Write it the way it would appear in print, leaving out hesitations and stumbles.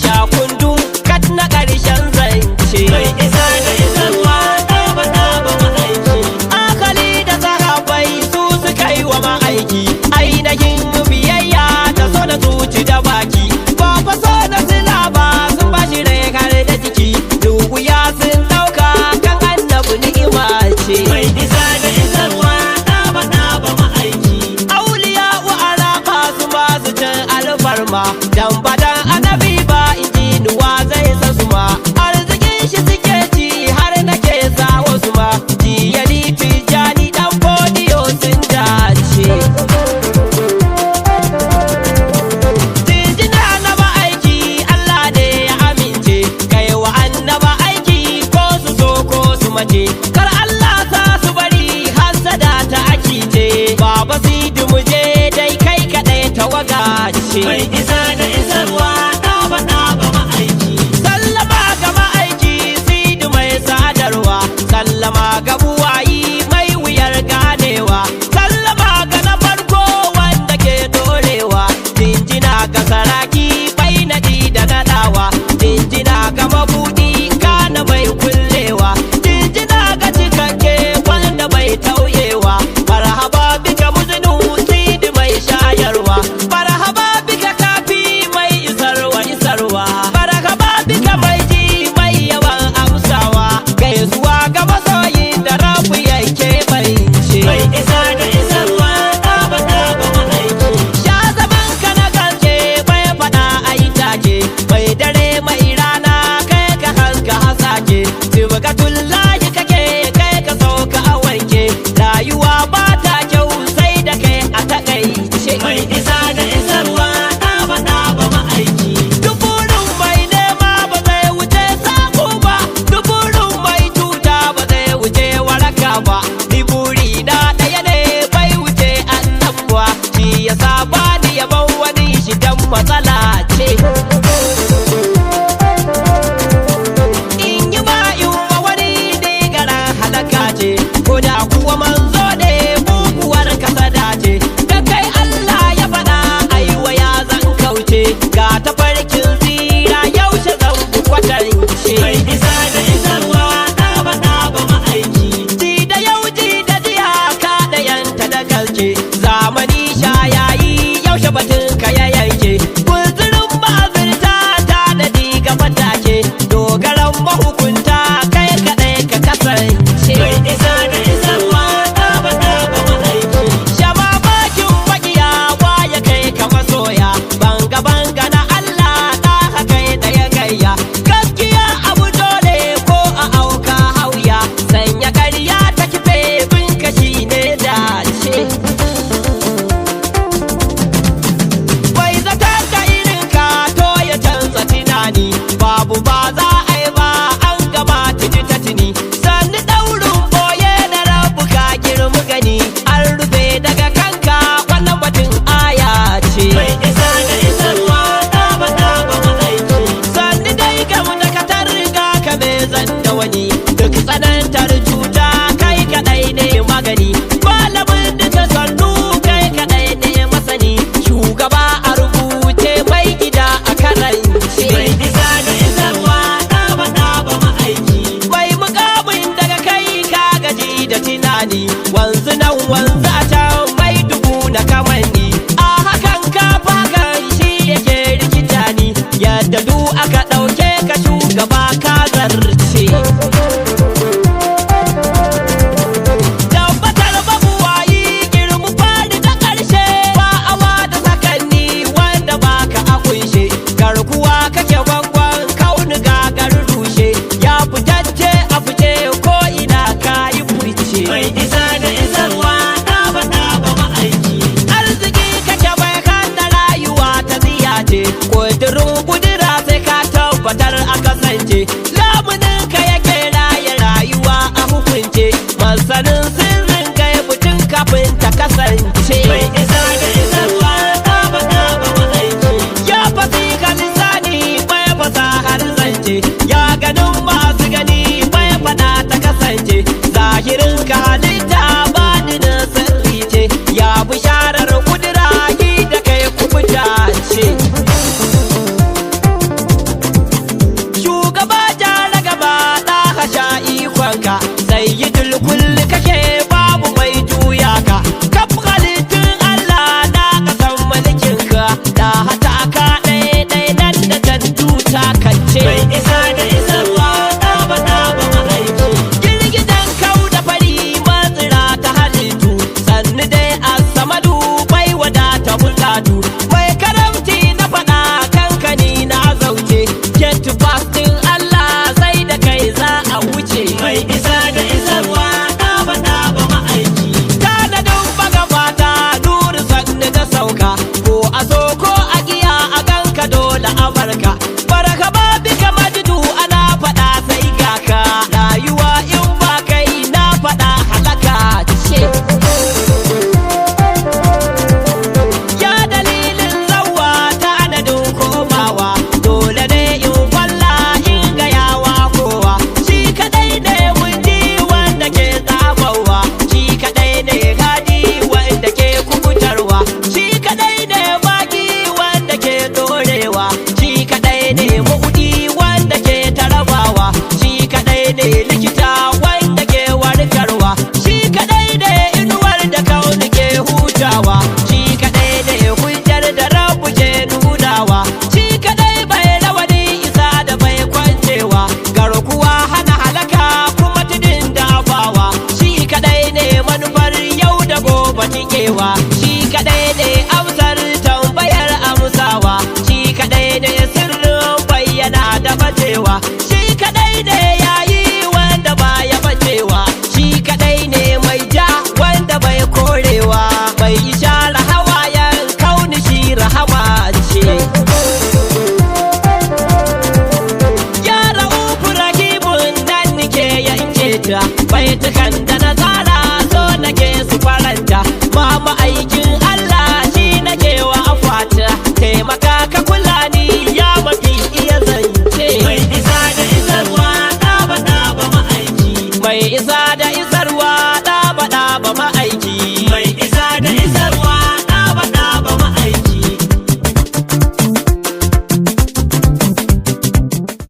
sha kundun kat na ƙarshen zance. Mai isa da isarwa ɗaba ma'aiki. Akali da sahabai su suka yi wa ma'aiki, ainihin biyayya da so da zuci da baki. Ba fa so da sila ba sun bashi rekar da jiki, dubuya sun ɗauka kan annabi ni'ima ce. Mai isa da isarwa ɗaba ma'aiki. Auliya wa alaka su masu cin alfarma, dan badan annabi ba injinuwa zai sa su ma. Arzikin shi suke ci har nake sa wasu ma, jiyali tijani dan fodiyo sun dace. Jinjina na ma'aiki Allah ne ya amince, kai wa annaba aiki ko su so ko su mace. Kar Allah sa su bari hasada ta akice, baba sidi muje dai kai kaɗai tawaga ce. Mai isa da isarwa ɗaba ma'aiki. Sallama ga ma'aiki sidi mai sadarwa, sallama ga buwayi mai wuyar ganewa, sallama ga na farko wanda ke dorewa, jinjina ga saraki bai naɗi da naɗawa, jinjina ga mabuɗi kana mai kullewa, jinjina ga cikakke wanda bai tauyewa. Marhaba bika muzinu sidi mai shayarwa, marhaba bika kafi mai isarwa, marhaba bika mai ji mai yawan amsawa, gaisuwa ga masoyin da rabu yake bance. Mai isa da isarwa ɗaba ma'aiki. Sha zaman ka na kanke bai faɗa a yi take, mai dare mai rana kai ka haska hasake, tibakatullahi kake kai ka sauka a wanke, rayuwa ba ta kyau sai da kai a takaice. Mai isa da isarwa ɗaba ma'aiki. Duburin mai nema ba zai wuce sako ba, duburin mai cuta ba zai wuce waraka ba, ni buri na ɗaya ne bai wuce annabuwa, shi yasa ba ni yaban wani shi dan matsala ce.